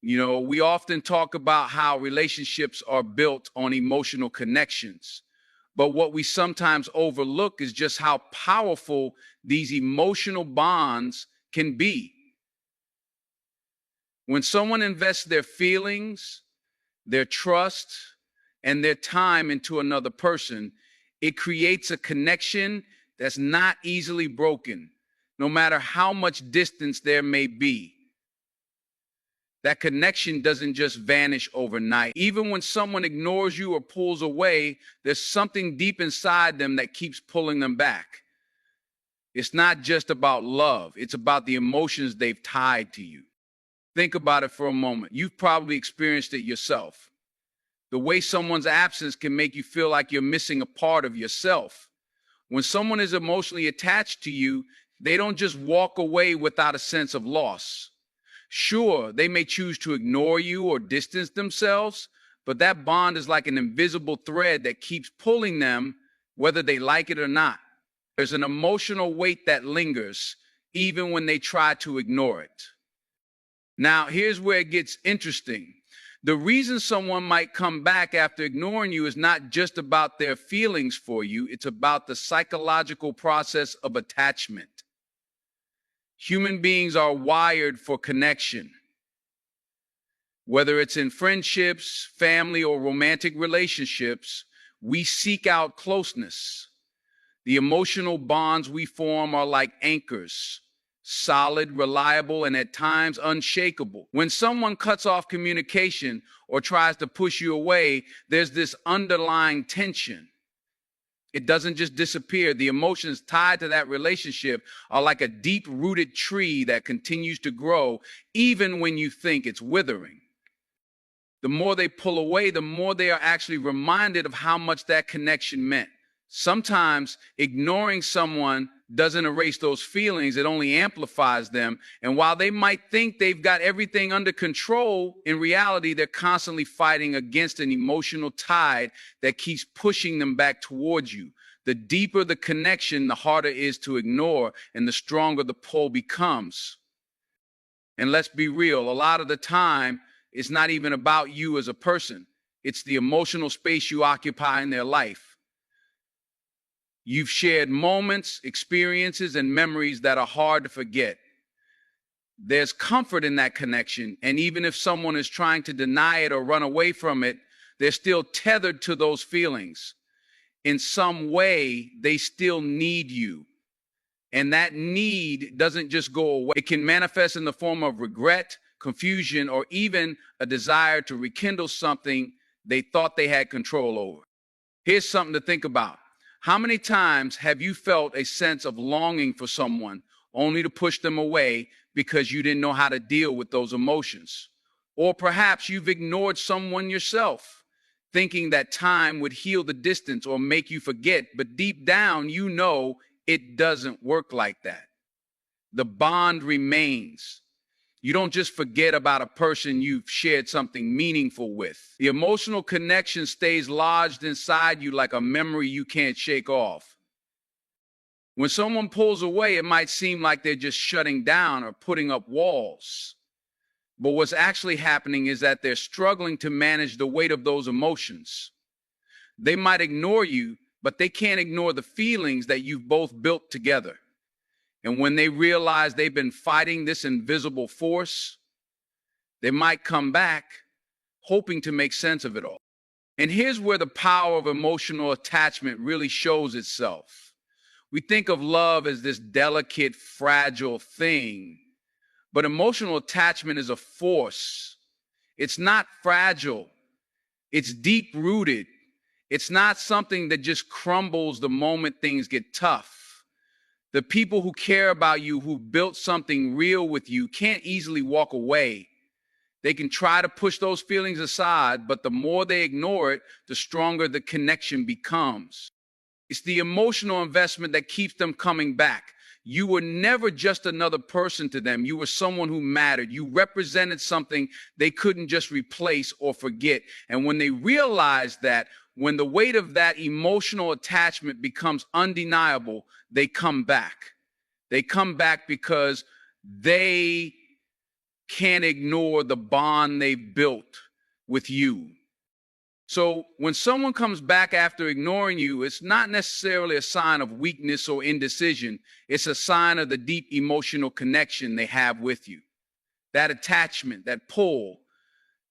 We often talk about how relationships are built on emotional connections. But what we sometimes overlook is just how powerful these emotional bonds can be. When someone invests their feelings, their trust, and their time into another person, it creates a connection that's not easily broken, no matter how much distance there may be. That connection doesn't just vanish overnight. Even when someone ignores you or pulls away, there's something deep inside them that keeps pulling them back. It's not just about love. It's about the emotions they've tied to you. Think about it for a moment. You've probably experienced it yourself. The way someone's absence can make you feel like you're missing a part of yourself. When someone is emotionally attached to you, they don't just walk away without a sense of loss. Sure, they may choose to ignore you or distance themselves, but that bond is like an invisible thread that keeps pulling them, whether they like it or not. There's an emotional weight that lingers, even when they try to ignore it. Now, here's where it gets interesting. The reason someone might come back after ignoring you is not just about their feelings for you, it's about the psychological process of attachment. Human beings are wired for connection. Whether it's in friendships, family, or romantic relationships, we seek out closeness. The emotional bonds we form are like anchors, solid, reliable, and at times unshakable. When someone cuts off communication or tries to push you away, there's this underlying tension. It doesn't just disappear. The emotions tied to that relationship are like a deep-rooted tree that continues to grow even when you think it's withering. The more they pull away, the more they are actually reminded of how much that connection meant. Sometimes ignoring someone doesn't erase those feelings, it only amplifies them. And while they might think they've got everything under control, in reality, they're constantly fighting against an emotional tide that keeps pushing them back towards you. The deeper the connection, the harder it is to ignore, and the stronger the pull becomes. And let's be real, a lot of the time, it's not even about you as a person. It's the emotional space you occupy in their life. You've shared moments, experiences, and memories that are hard to forget. There's comfort in that connection, and even if someone is trying to deny it or run away from it, they're still tethered to those feelings. In some way, they still need you. And that need doesn't just go away. It can manifest in the form of regret, confusion, or even a desire to rekindle something they thought they had control over. Here's something to think about. How many times have you felt a sense of longing for someone only to push them away because you didn't know how to deal with those emotions? Or perhaps you've ignored someone yourself, thinking that time would heal the distance or make you forget, but deep down you know it doesn't work like that. The bond remains. You don't just forget about a person you've shared something meaningful with. The emotional connection stays lodged inside you like a memory you can't shake off. When someone pulls away, it might seem like they're just shutting down or putting up walls. But what's actually happening is that they're struggling to manage the weight of those emotions. They might ignore you, but they can't ignore the feelings that you've both built together. And when they realize they've been fighting this invisible force, they might come back hoping to make sense of it all. And here's where the power of emotional attachment really shows itself. We think of love as this delicate, fragile thing, but emotional attachment is a force. It's not fragile. It's deep-rooted. It's not something that just crumbles the moment things get tough. The people who care about you, who built something real with you, can't easily walk away. They can try to push those feelings aside, but the more they ignore it, the stronger the connection becomes. It's the emotional investment that keeps them coming back. You were never just another person to them. You were someone who mattered. You represented something they couldn't just replace or forget. And when they realize that, when the weight of that emotional attachment becomes undeniable, they come back. They come back because they can't ignore the bond they've built with you. So when someone comes back after ignoring you, it's not necessarily a sign of weakness or indecision. It's a sign of the deep emotional connection they have with you. That attachment, that pull,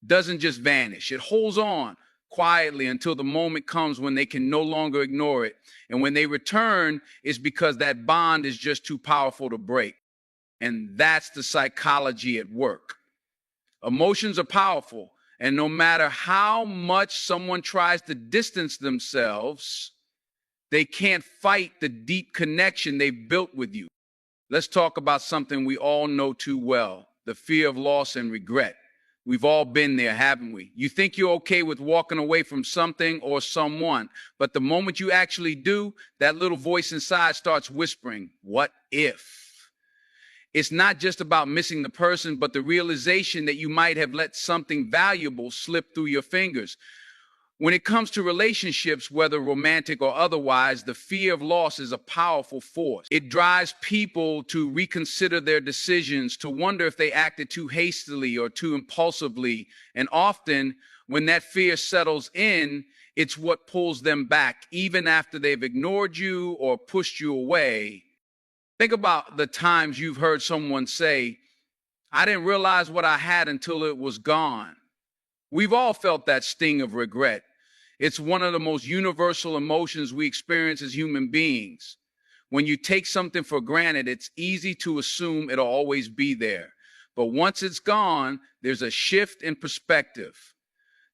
doesn't just vanish. It holds on quietly until the moment comes when they can no longer ignore it. And when they return, it's because that bond is just too powerful to break. And that's the psychology at work. Emotions are powerful. And no matter how much someone tries to distance themselves, they can't fight the deep connection they've built with you. Let's talk about something we all know too well, the fear of loss and regret. We've all been there, haven't we? You think you're okay with walking away from something or someone, but the moment you actually do, that little voice inside starts whispering, "What if?" It's not just about missing the person, but the realization that you might have let something valuable slip through your fingers. When it comes to relationships, whether romantic or otherwise, the fear of loss is a powerful force. It drives people to reconsider their decisions, to wonder if they acted too hastily or too impulsively. And often, when that fear settles in, it's what pulls them back, even after they've ignored you or pushed you away. Think about the times you've heard someone say, "I didn't realize what I had until it was gone." We've all felt that sting of regret. It's one of the most universal emotions we experience as human beings. When you take something for granted, it's easy to assume it'll always be there. But once it's gone, there's a shift in perspective.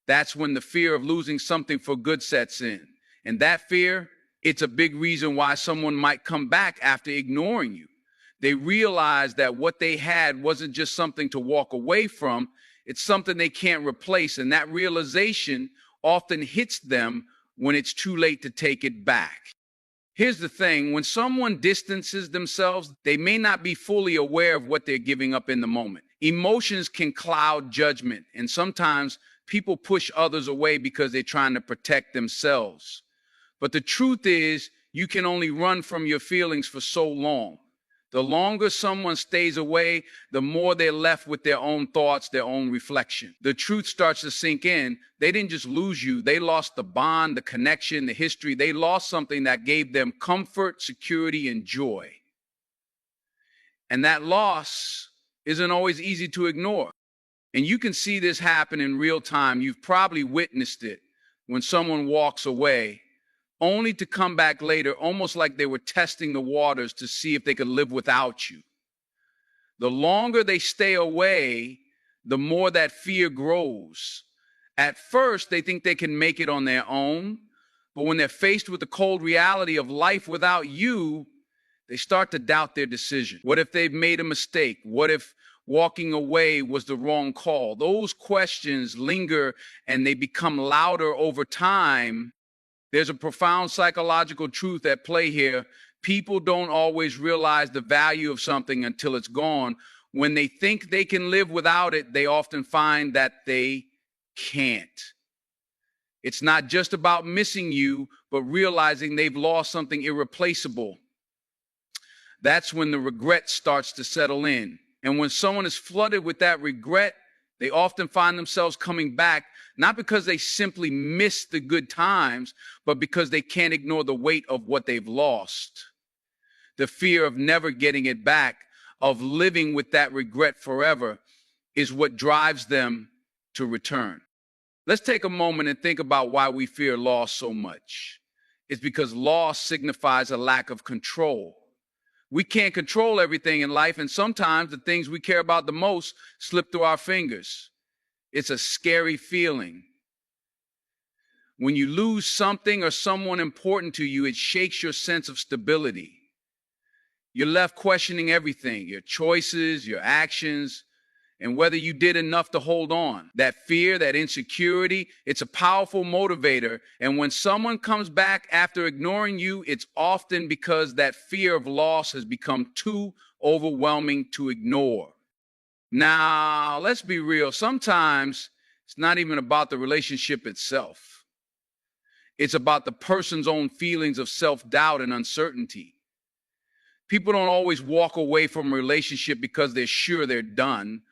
That's when the fear of losing something for good sets in. And that fear, it's a big reason why someone might come back after ignoring you. They realize that what they had wasn't just something to walk away from, it's something they can't replace. And that realization often hits them when it's too late to take it back. Here's the thing, when someone distances themselves, they may not be fully aware of what they're giving up in the moment. Emotions can cloud judgment, and sometimes people push others away because they're trying to protect themselves. But the truth is, you can only run from your feelings for so long. The longer someone stays away, the more they're left with their own thoughts, their own reflection. The truth starts to sink in. They didn't just lose you. They lost the bond, the connection, the history. They lost something that gave them comfort, security, and joy. And that loss isn't always easy to ignore. And you can see this happen in real time. You've probably witnessed it when someone walks away, only to come back later, almost like they were testing the waters to see if they could live without you. The longer they stay away, the more that fear grows. At first, they think they can make it on their own, but when they're faced with the cold reality of life without you, they start to doubt their decision. What if they've made a mistake? What if walking away was the wrong call? Those questions linger and they become louder over time. There's a profound psychological truth at play here. People don't always realize the value of something until it's gone. When they think they can live without it, they often find that they can't. It's not just about missing you, but realizing they've lost something irreplaceable. That's when the regret starts to settle in. And when someone is flooded with that regret, they often find themselves coming back, not because they simply missed the good times, but because they can't ignore the weight of what they've lost. The fear of never getting it back, of living with that regret forever, is what drives them to return. Let's take a moment and think about why we fear loss so much. It's because loss signifies a lack of control. We can't control everything in life, and sometimes the things we care about the most slip through our fingers. It's a scary feeling. When you lose something or someone important to you, it shakes your sense of stability. You're left questioning everything, your choices, your actions, and whether you did enough to hold on. That fear, that insecurity, it's a powerful motivator. And when someone comes back after ignoring you, it's often because that fear of loss has become too overwhelming to ignore. Now, let's be real. Sometimes it's not even about the relationship itself. It's about the person's own feelings of self-doubt and uncertainty. People don't always walk away from a relationship because they're sure they're done.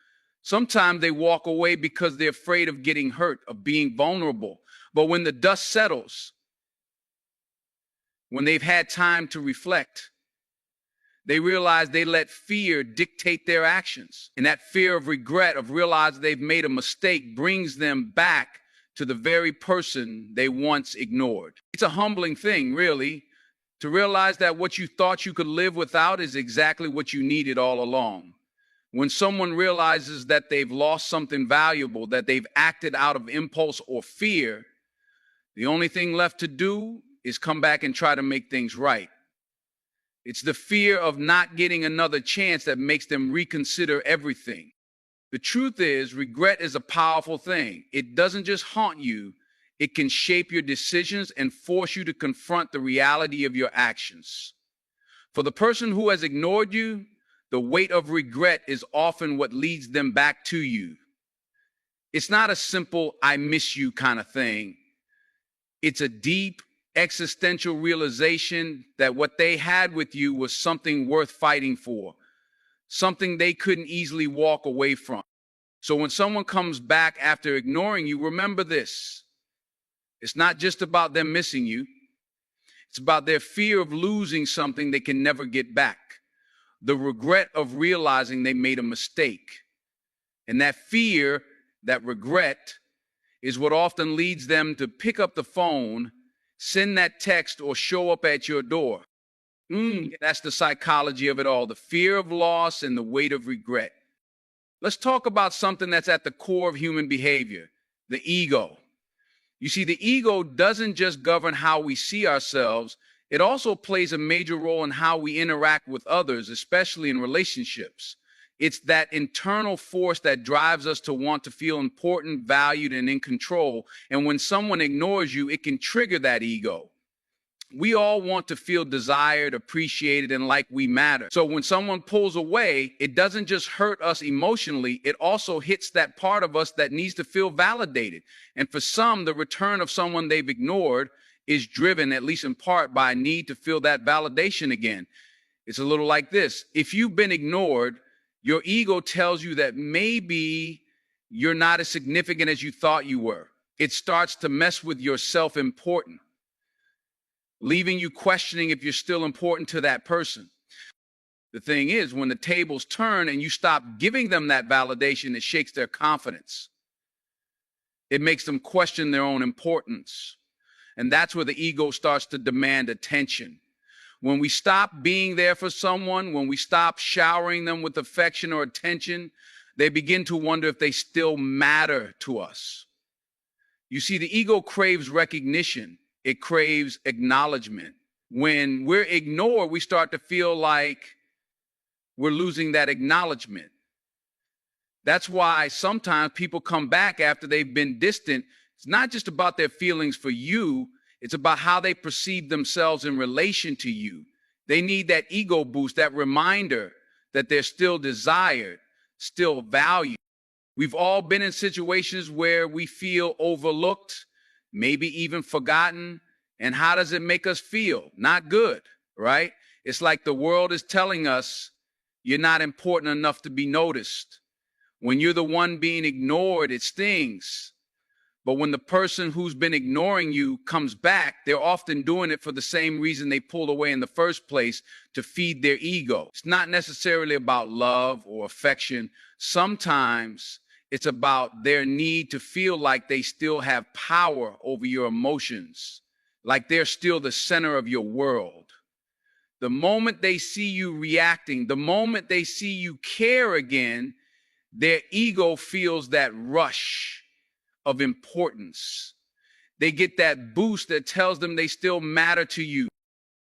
Sometimes they walk away because they're afraid of getting hurt, of being vulnerable. But when the dust settles, when they've had time to reflect, they realize they let fear dictate their actions. And that fear of regret, of realizing they've made a mistake, brings them back to the very person they once ignored. It's a humbling thing, really, to realize that what you thought you could live without is exactly what you needed all along. When someone realizes that they've lost something valuable, that they've acted out of impulse or fear, the only thing left to do is come back and try to make things right. It's the fear of not getting another chance that makes them reconsider everything. The truth is, regret is a powerful thing. It doesn't just haunt you, it can shape your decisions and force you to confront the reality of your actions. For the person who has ignored you, the weight of regret is often what leads them back to you. It's not a simple, I miss you kind of thing. It's a deep, existential realization that what they had with you was something worth fighting for, something they couldn't easily walk away from. So when someone comes back after ignoring you, remember this. It's not just about them missing you. It's about their fear of losing something they can never get back. The regret of realizing they made a mistake. And that fear, that regret, is what often leads them to pick up the phone, send that text, or show up at your door. That's the psychology of it all, the fear of loss and the weight of regret. Let's talk about something that's at the core of human behavior, the ego. You see, the ego doesn't just govern how we see ourselves, it also plays a major role in how we interact with others, especially in relationships. It's that internal force that drives us to want to feel important, valued, and in control. And when someone ignores you, it can trigger that ego. We all want to feel desired, appreciated, and like we matter. So when someone pulls away, it doesn't just hurt us emotionally, it also hits that part of us that needs to feel validated. And for some, the return of someone they've ignored is driven, at least in part, by a need to feel that validation again. It's a little like this. If you've been ignored, your ego tells you that maybe you're not as significant as you thought you were. It starts to mess with your self-importance, leaving you questioning if you're still important to that person. The thing is, when the tables turn and you stop giving them that validation, it shakes their confidence. It makes them question their own importance. And that's where the ego starts to demand attention. When we stop being there for someone, when we stop showering them with affection or attention, they begin to wonder if they still matter to us. You see, the ego craves recognition. It craves acknowledgement. When we're ignored, we start to feel like we're losing that acknowledgement. That's why sometimes people come back after they've been distant. It's not just about their feelings for you. It's about how they perceive themselves in relation to you. They need that ego boost, that reminder that they're still desired, still valued. We've all been in situations where we feel overlooked, maybe even forgotten. And how does it make us feel? Not good, right? It's like the world is telling us you're not important enough to be noticed. When you're the one being ignored, it stings. But when the person who's been ignoring you comes back, they're often doing it for the same reason they pulled away in the first place, to feed their ego. It's not necessarily about love or affection. Sometimes it's about their need to feel like they still have power over your emotions, like they're still the center of your world. The moment they see you reacting, the moment they see you care again, their ego feels that rush of importance. They get that boost that tells them they still matter to you.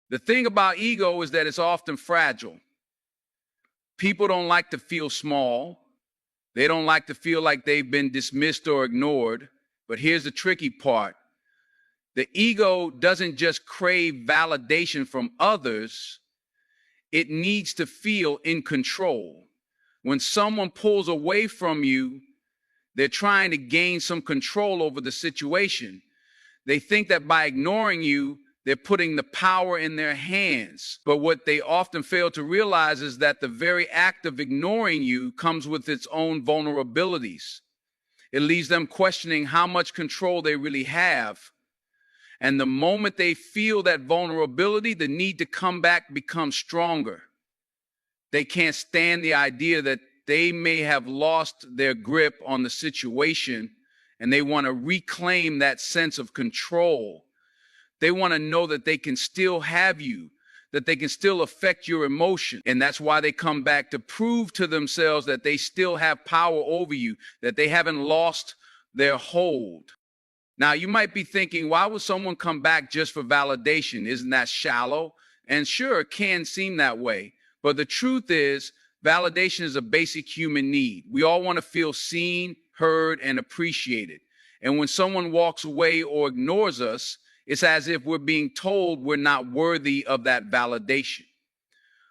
The thing about ego is that it's often fragile. People don't like to feel small. They don't like to feel like they've been dismissed or ignored. But here's the tricky part. The ego doesn't just crave validation from others. It needs to feel in control. When someone pulls away from you, they're trying to gain some control over the situation. They think that by ignoring you, They're putting the power in their hands. But what they often fail to realize is that the very act of ignoring you comes with its own vulnerabilities. It leaves them questioning how much control they really have. And the moment they feel that vulnerability, the need to come back becomes stronger. They can't stand the idea that they may have lost their grip on the situation, and they want to reclaim that sense of control. They want to know that they can still have you, that they can still affect your emotion. And that's why they come back, to prove to themselves that they still have power over you, that they haven't lost their hold. Now, you might be thinking, why would someone come back just for validation? Isn't that shallow? And sure, it can seem that way. But the truth is, validation is a basic human need. We all want to feel seen, heard, and appreciated. And when someone walks away or ignores us, it's as if we're being told we're not worthy of that validation.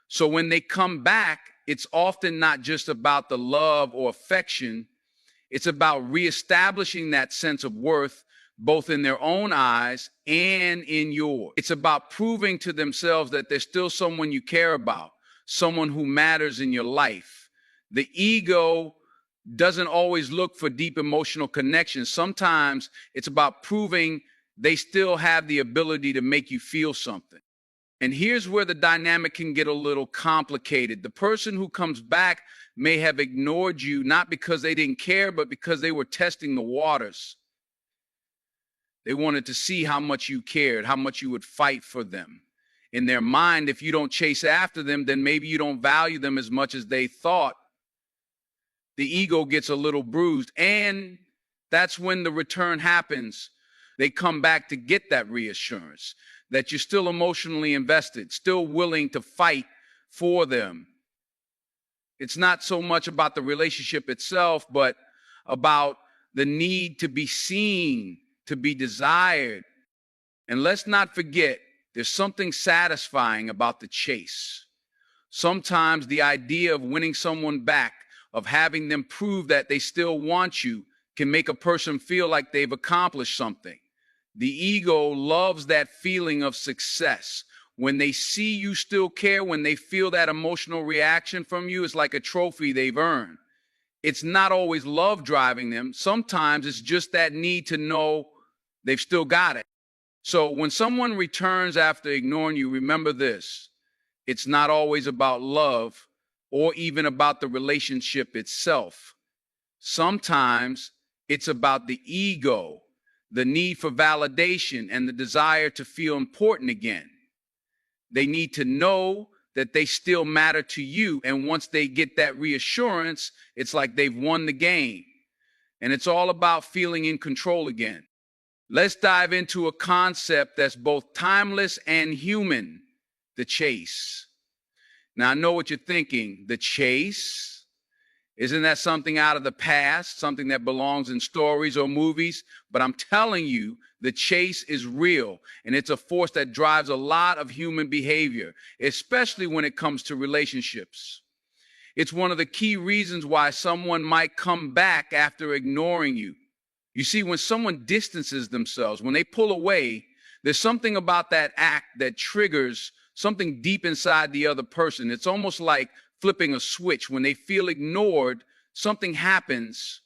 So when they come back, it's often not just about the love or affection. It's about reestablishing that sense of worth, both in their own eyes and in yours. It's about proving to themselves that there's still someone you care about, someone who matters in your life. The ego doesn't always look for deep emotional connections. Sometimes it's about proving they still have the ability to make you feel something. And here's where the dynamic can get a little complicated. The person who comes back may have ignored you, not because they didn't care, but because they were testing the waters. They wanted to see how much you cared, how much you would fight for them. In their mind, if you don't chase after them, then maybe you don't value them as much as they thought. The ego gets a little bruised, and that's when the return happens. They come back to get that reassurance that you're still emotionally invested, still willing to fight for them. It's not so much about the relationship itself, but about the need to be seen, to be desired. And let's not forget, there's something satisfying about the chase. Sometimes the idea of winning someone back, of having them prove that they still want you, can make a person feel like they've accomplished something. The ego loves that feeling of success. When they see you still care, when they feel that emotional reaction from you, it's like a trophy they've earned. It's not always love driving them. Sometimes it's just that need to know they've still got it. So when someone returns after ignoring you, remember this: it's not always about love or even about the relationship itself. Sometimes it's about the ego, the need for validation, and the desire to feel important again. They need to know that they still matter to you. And once they get that reassurance, it's like they've won the game. And it's all about feeling in control again. Let's dive into a concept that's both timeless and human: the chase. Now, I know what you're thinking. The chase? Isn't that something out of the past, something that belongs in stories or movies? But I'm telling you, the chase is real, and it's a force that drives a lot of human behavior, especially when it comes to relationships. It's one of the key reasons why someone might come back after ignoring you. You see, when someone distances themselves, when they pull away, there's something about that act that triggers something deep inside the other person. It's almost like flipping a switch. When they feel ignored, something happens.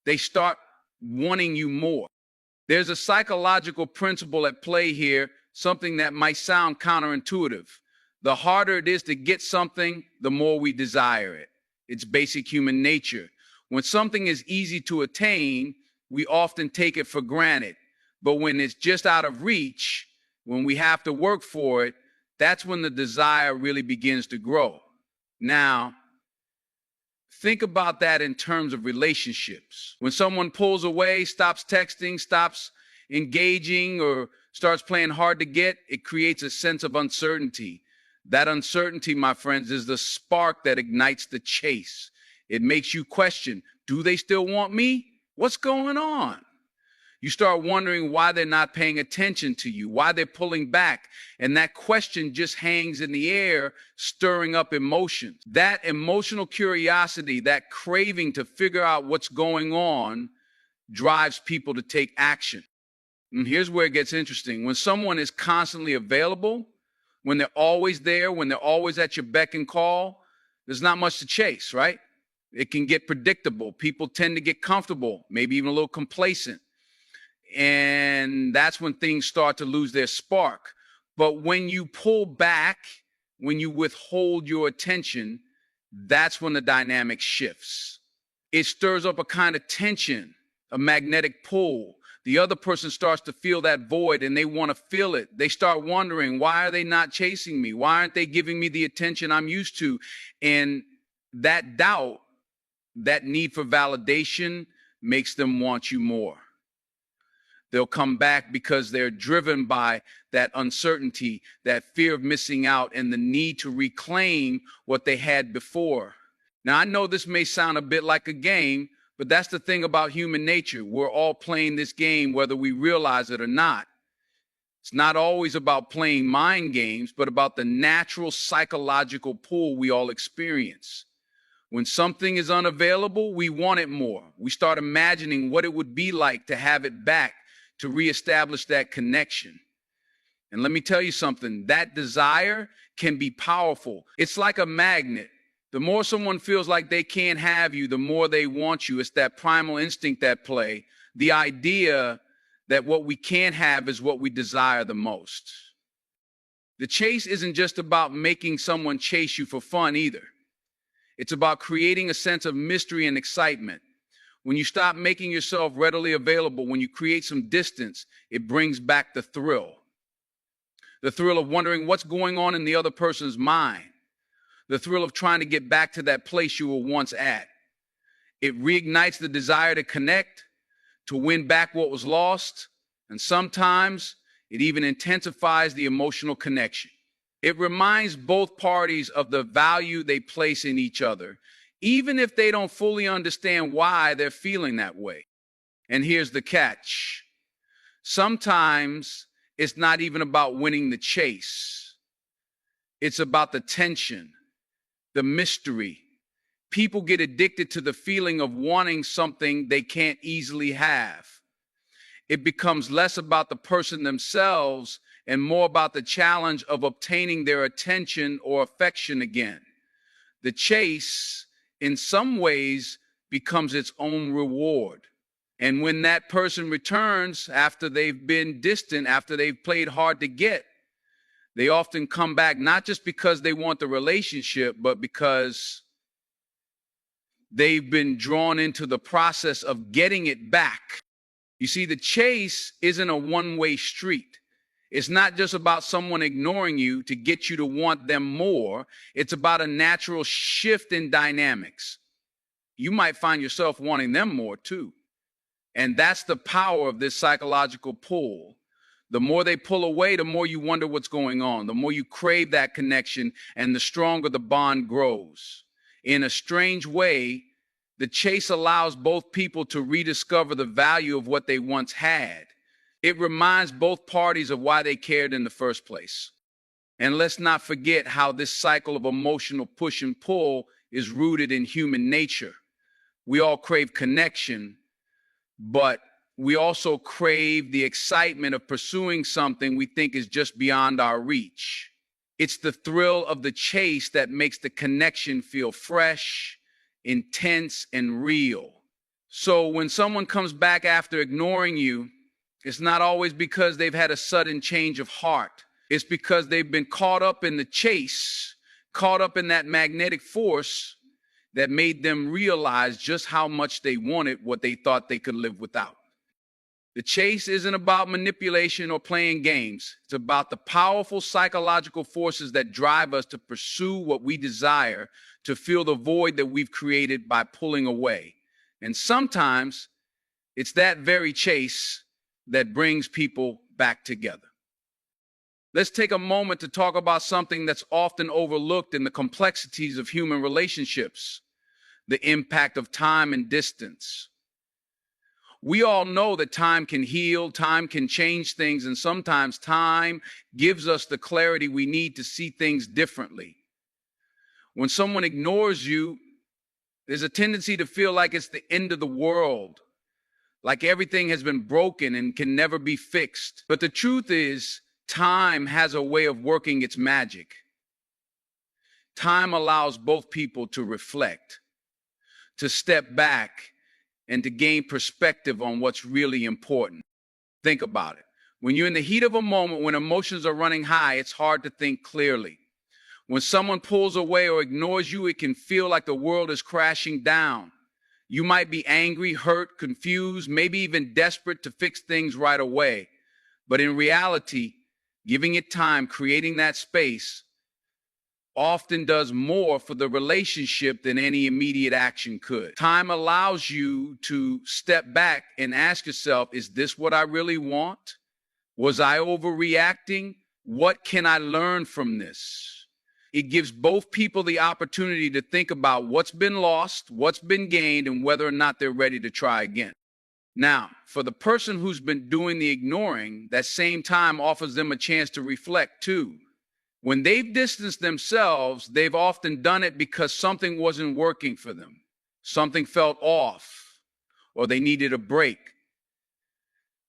They start wanting you more. There's a psychological principle at play here, something that might sound counterintuitive. The harder it is to get something, the more we desire it. It's basic human nature. When something is easy to attain, we often take it for granted. But when it's just out of reach, when we have to work for it, that's when the desire really begins to grow. Now, think about that in terms of relationships. When someone pulls away, stops texting, stops engaging, or starts playing hard to get, it creates a sense of uncertainty. That uncertainty, my friends, is the spark that ignites the chase. It makes you question, do they still want me? What's going on? You start wondering why they're not paying attention to you, why they're pulling back. And that question just hangs in the air, stirring up emotions. That emotional curiosity, that craving to figure out what's going on, drives people to take action. And here's where it gets interesting. When someone is constantly available, when they're always there, when they're always at your beck and call, there's not much to chase, right? It can get predictable. People tend to get comfortable, maybe even a little complacent. And that's when things start to lose their spark. But when you pull back, when you withhold your attention, that's when the dynamic shifts. It stirs up a kind of tension, a magnetic pull. The other person starts to feel that void and they want to fill it. They start wondering, why are they not chasing me? Why aren't they giving me the attention I'm used to? And that doubt, that need for validation makes them want you more. They'll come back because they're driven by that uncertainty, that fear of missing out, and the need to reclaim what they had before. Now, I know this may sound a bit like a game, but that's the thing about human nature. We're all playing this game whether we realize it or not. It's not always about playing mind games, but about the natural psychological pull we all experience. When something is unavailable, we want it more. We start imagining what it would be like to have it back, to reestablish that connection. And let me tell you something, that desire can be powerful. It's like a magnet. The more someone feels like they can't have you, the more they want you. It's that primal instinct at play. The idea that what we can't have is what we desire the most. The chase isn't just about making someone chase you for fun either. It's about creating a sense of mystery and excitement. When you stop making yourself readily available, when you create some distance, it brings back the thrill. The thrill of wondering what's going on in the other person's mind. The thrill of trying to get back to that place you were once at. It reignites the desire to connect, to win back what was lost, and sometimes it even intensifies the emotional connection. It reminds both parties of the value they place in each other, even if they don't fully understand why they're feeling that way. And here's the catch. Sometimes it's not even about winning the chase. It's about the tension, the mystery. People get addicted to the feeling of wanting something they can't easily have. It becomes less about the person themselves and more about the challenge of obtaining their attention or affection again. The chase, in some ways, becomes its own reward. And when that person returns after they've been distant, after they've played hard to get, they often come back not just because they want the relationship, but because they've been drawn into the process of getting it back. You see, the chase isn't a one-way street. It's not just about someone ignoring you to get you to want them more. It's about a natural shift in dynamics. You might find yourself wanting them more too. And that's the power of this psychological pull. The more they pull away, the more you wonder what's going on, the more you crave that connection, and the stronger the bond grows. In a strange way, the chase allows both people to rediscover the value of what they once had. It reminds both parties of why they cared in the first place. And let's not forget how this cycle of emotional push and pull is rooted in human nature. We all crave connection, but we also crave the excitement of pursuing something we think is just beyond our reach. It's the thrill of the chase that makes the connection feel fresh, intense, and real. So when someone comes back after ignoring you, it's not always because they've had a sudden change of heart. It's because they've been caught up in the chase, caught up in that magnetic force that made them realize just how much they wanted what they thought they could live without. The chase isn't about manipulation or playing games. It's about the powerful psychological forces that drive us to pursue what we desire, to fill the void that we've created by pulling away. And sometimes it's that very chase that brings people back together. Let's take a moment to talk about something that's often overlooked in the complexities of human relationships, the impact of time and distance. We all know that time can heal, time can change things, and sometimes time gives us the clarity we need to see things differently. When someone ignores you, there's a tendency to feel like it's the end of the world. like everything has been broken and can never be fixed. But the truth is, time has a way of working its magic. Time allows both people to reflect, to step back, and to gain perspective on what's really important. Think about it. When you're in the heat of a moment, when emotions are running high, it's hard to think clearly. When someone pulls away or ignores you, it can feel like the world is crashing down. You might be angry, hurt, confused, maybe even desperate to fix things right away. But in reality, giving it time, creating that space, often does more for the relationship than any immediate action could. Time allows you to step back and ask yourself, is this what I really want? Was I overreacting? What can I learn from this? It gives both people the opportunity to think about what's been lost, what's been gained, and whether or not they're ready to try again. Now, for the person who's been doing the ignoring, that same time offers them a chance to reflect too. When they've distanced themselves, they've often done it because something wasn't working for them. Something felt off, or they needed a break.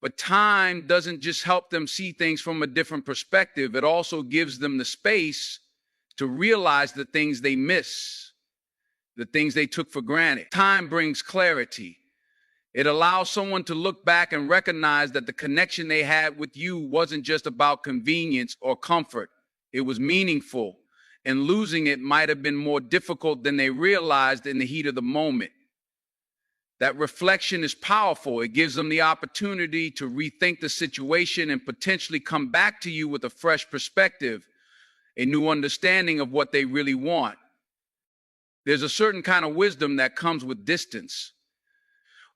But time doesn't just help them see things from a different perspective. It also gives them the space to realize the things they miss, the things they took for granted. Time brings clarity. It allows someone to look back and recognize that the connection they had with you wasn't just about convenience or comfort. It was meaningful, and losing it might have been more difficult than they realized in the heat of the moment. That reflection is powerful. It gives them the opportunity to rethink the situation and potentially come back to you with a fresh perspective, a new understanding of what they really want. There's a certain kind of wisdom that comes with distance.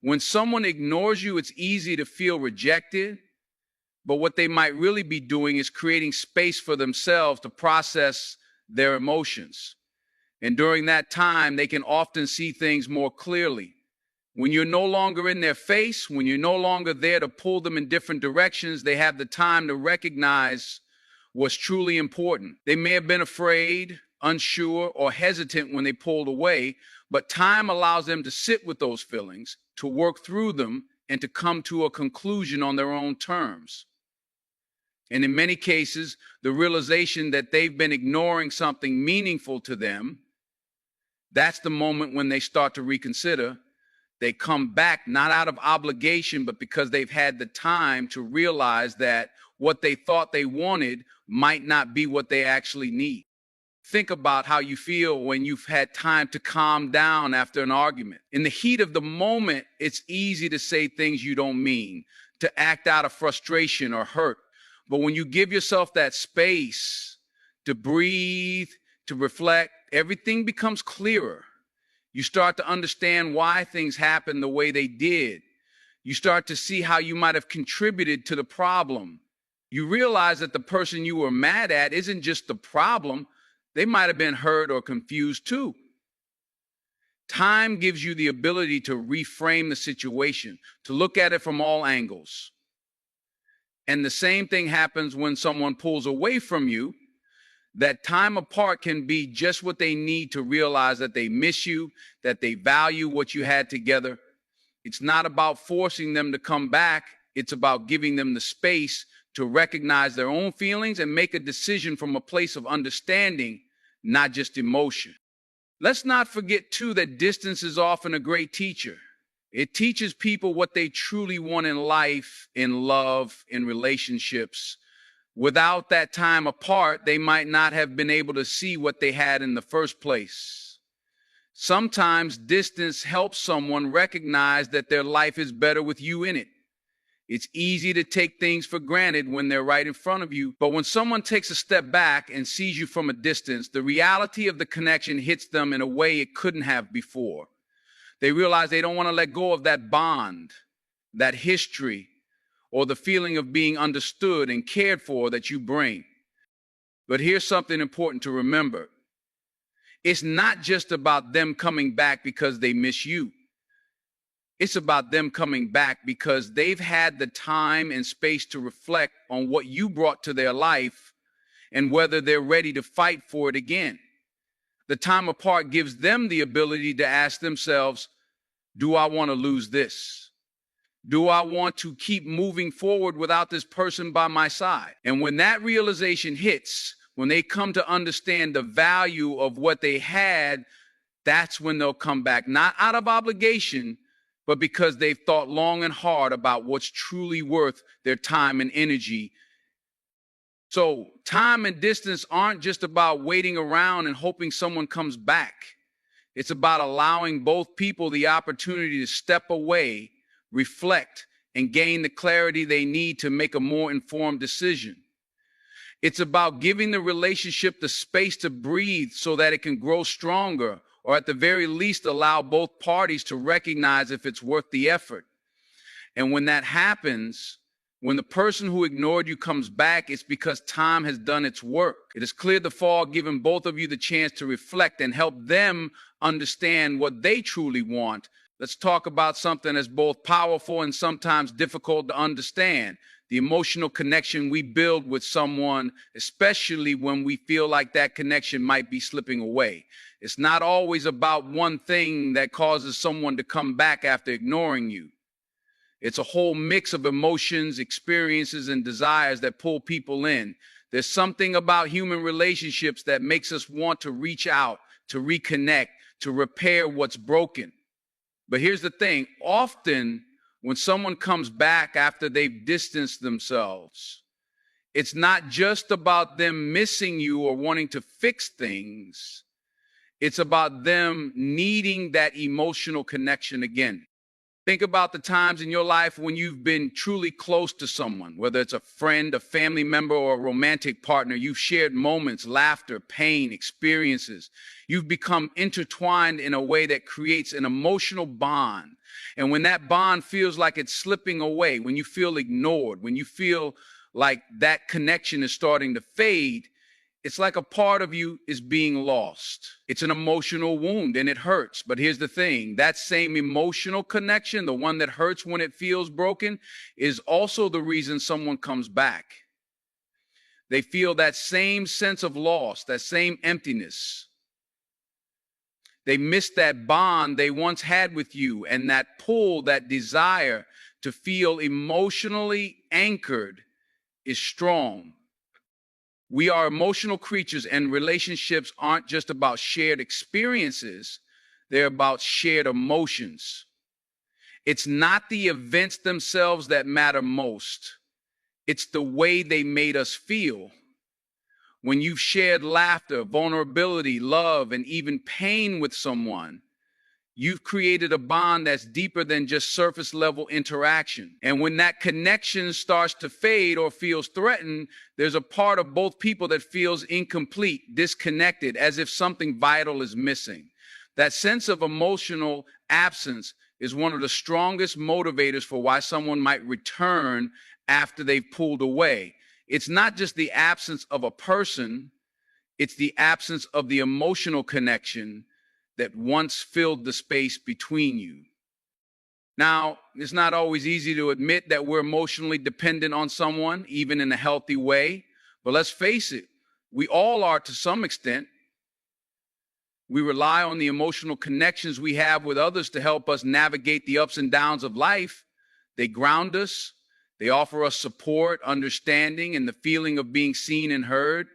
When someone ignores you, it's easy to feel rejected, but what they might really be doing is creating space for themselves to process their emotions. And during that time, they can often see things more clearly. When you're no longer in their face, when you're no longer there to pull them in different directions, they have the time to recognize what's truly important. They may have been afraid, unsure, or hesitant when they pulled away, but time allows them to sit with those feelings, to work through them, and to come to a conclusion on their own terms. And in many cases, the realization that they've been ignoring something meaningful to them, that's the moment when they start to reconsider. They come back not out of obligation, but because they've had the time to realize that what they thought they wanted might not be what they actually need. Think about how you feel when you've had time to calm down after an argument. In the heat of the moment, it's easy to say things you don't mean, to act out of frustration or hurt. But when you give yourself that space to breathe, to reflect, everything becomes clearer. You start to understand why things happen the way they did. You start to see how you might have contributed to the problem. You realize that the person you were mad at isn't just the problem. They might have been hurt or confused too. Time gives you the ability to reframe the situation, to look at it from all angles. And the same thing happens when someone pulls away from you. That time apart can be just what they need to realize that they miss you, that they value what you had together. It's not about forcing them to come back. It's about giving them the space to recognize their own feelings and make a decision from a place of understanding, not just emotion. Let's not forget, too, that distance is often a great teacher. It teaches people what they truly want in life, in love, in relationships. Without that time apart, they might not have been able to see what they had in the first place. Sometimes distance helps someone recognize that their life is better with you in it. It's easy to take things for granted when they're right in front of you, but when someone takes a step back and sees you from a distance, the reality of the connection hits them in a way it couldn't have before. They realize they don't want to let go of that bond, that history, or the feeling of being understood and cared for that you bring. But here's something important to remember. It's not just about them coming back because they miss you. It's about them coming back because they've had the time and space to reflect on what you brought to their life and whether they're ready to fight for it again. The time apart gives them the ability to ask themselves, do I want to lose this? Do I want to keep moving forward without this person by my side? And when that realization hits, when they come to understand the value of what they had, that's when they'll come back, not out of obligation, but because they've thought long and hard about what's truly worth their time and energy. So time and distance aren't just about waiting around and hoping someone comes back. It's about allowing both people the opportunity to step away, reflect, and gain the clarity they need to make a more informed decision. It's about giving the relationship the space to breathe so that it can grow stronger, or at the very least allow both parties to recognize if it's worth the effort. And when that happens, when the person who ignored you comes back, it's because time has done its work. It has cleared the fog, giving both of you the chance to reflect and help them understand what they truly want. Let's talk about something that's both powerful and sometimes difficult to understand: the emotional connection we build with someone, especially when we feel like that connection might be slipping away. It's not always about one thing that causes someone to come back after ignoring you. It's a whole mix of emotions, experiences, and desires that pull people in. There's something about human relationships that makes us want to reach out, to reconnect, to repair what's broken. But here's the thing: often when someone comes back after they've distanced themselves, it's not just about them missing you or wanting to fix things. It's about them needing that emotional connection again. Think about the times in your life when you've been truly close to someone, whether it's a friend, a family member, or a romantic partner. You've shared moments, laughter, pain, experiences. You've become intertwined in a way that creates an emotional bond. And when that bond feels like it's slipping away, when you feel ignored, when you feel like that connection is starting to fade, it's like a part of you is being lost. It's an emotional wound and it hurts. But here's the thing: that same emotional connection, the one that hurts when it feels broken, is also the reason someone comes back. They feel that same sense of loss, that same emptiness. They miss that bond they once had with you, and that pull, that desire to feel emotionally anchored is strong. We are emotional creatures, and relationships aren't just about shared experiences. They're about shared emotions. It's not the events themselves that matter most. It's the way they made us feel. When you've shared laughter, vulnerability, love, and even pain with someone, you've created a bond that's deeper than just surface level interaction. And when that connection starts to fade or feels threatened, there's a part of both people that feels incomplete, disconnected, as if something vital is missing. That sense of emotional absence is one of the strongest motivators for why someone might return after they've pulled away. It's not just the absence of a person, it's the absence of the emotional connection that once filled the space between you. Now, it's not always easy to admit that we're emotionally dependent on someone, even in a healthy way. But let's face it, we all are to some extent. We rely on the emotional connections we have with others to help us navigate the ups and downs of life. They ground us. They offer us support, understanding, and the feeling of being seen and heard.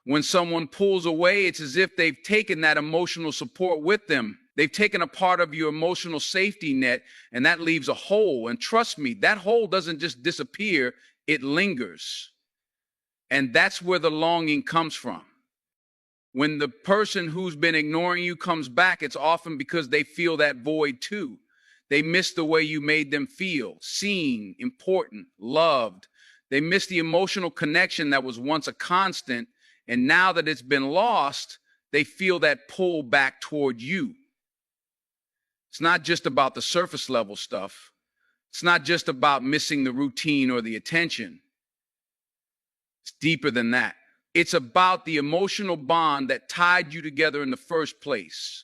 When someone pulls away, it's as if they've taken that emotional support with them. They've taken a part of your emotional safety net, and that leaves a hole. And trust me, that hole doesn't just disappear, it lingers. And that's where the longing comes from. When the person who's been ignoring you comes back, it's often because they feel that void too. They miss the way you made them feel, seen, important, loved. They miss the emotional connection that was once a constant. And now that it's been lost, they feel that pull back toward you. It's not just about the surface level stuff. It's not just about missing the routine or the attention. It's deeper than that. It's about the emotional bond that tied you together in the first place.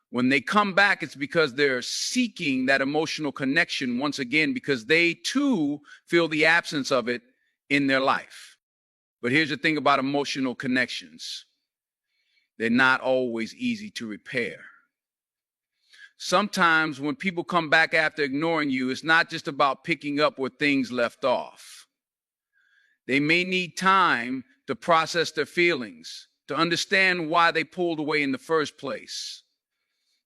When they come back, it's because they're seeking that emotional connection once again, because they too feel the absence of it in their life. But here's the thing about emotional connections: they're not always easy to repair. Sometimes when people come back after ignoring you, it's not just about picking up where things left off. They may need time to process their feelings, to understand why they pulled away in the first place.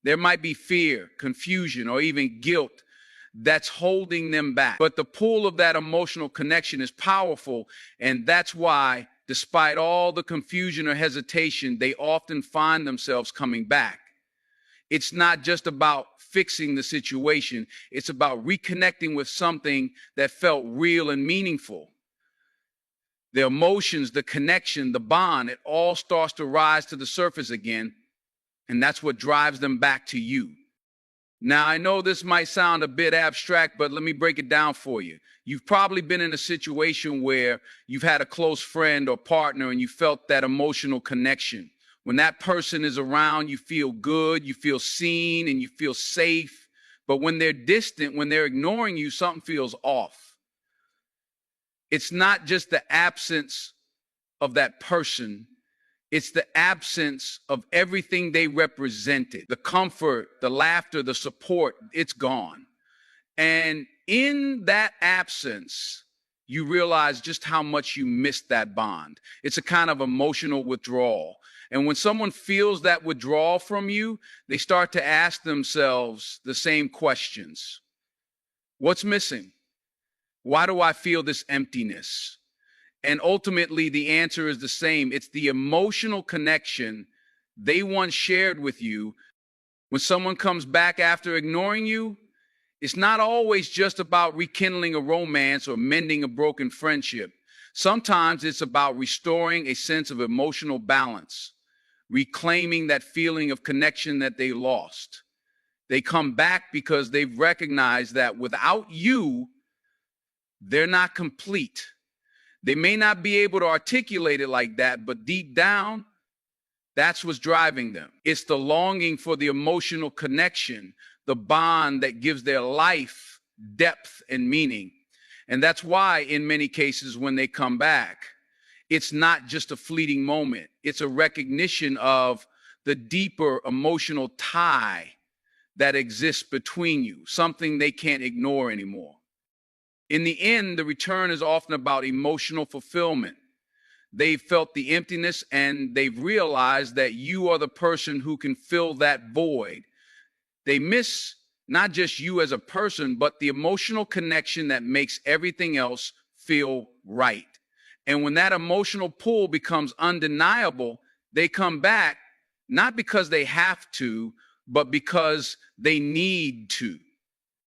There might be fear, confusion, or even guilt that's holding them back. But the pull of that emotional connection is powerful, and that's why, despite all the confusion or hesitation, they often find themselves coming back. It's not just about fixing the situation. It's about reconnecting with something that felt real and meaningful. The emotions, the connection, the bond, it all starts to rise to the surface again, and that's what drives them back to you. Now, I know this might sound a bit abstract, but let me break it down for you. You've probably been in a situation where you've had a close friend or partner and you felt that emotional connection. When that person is around, you feel good, you feel seen, and you feel safe. But when they're distant, when they're ignoring you, something feels off. It's not just the absence of that person. It's the absence of everything they represented. The comfort, the laughter, the support, it's gone. And in that absence, you realize just how much you missed that bond. It's a kind of emotional withdrawal. And when someone feels that withdrawal from you, they start to ask themselves the same questions. What's missing? Why do I feel this emptiness? And ultimately, the answer is the same. It's the emotional connection they once shared with you. When someone comes back after ignoring you, it's not always just about rekindling a romance or mending a broken friendship. Sometimes it's about restoring a sense of emotional balance, reclaiming that feeling of connection that they lost. They come back because they've recognized that without you, they're not complete. They may not be able to articulate it like that, but deep down, that's what's driving them. It's the longing for the emotional connection, the bond that gives their life depth and meaning. And that's why, in many cases, when they come back, it's not just a fleeting moment. It's a recognition of the deeper emotional tie that exists between you, something they can't ignore anymore. In the end, the return is often about emotional fulfillment. They've felt the emptiness and they've realized that you are the person who can fill that void. They miss not just you as a person, but the emotional connection that makes everything else feel right. And when that emotional pull becomes undeniable, they come back not because they have to, but because they need to.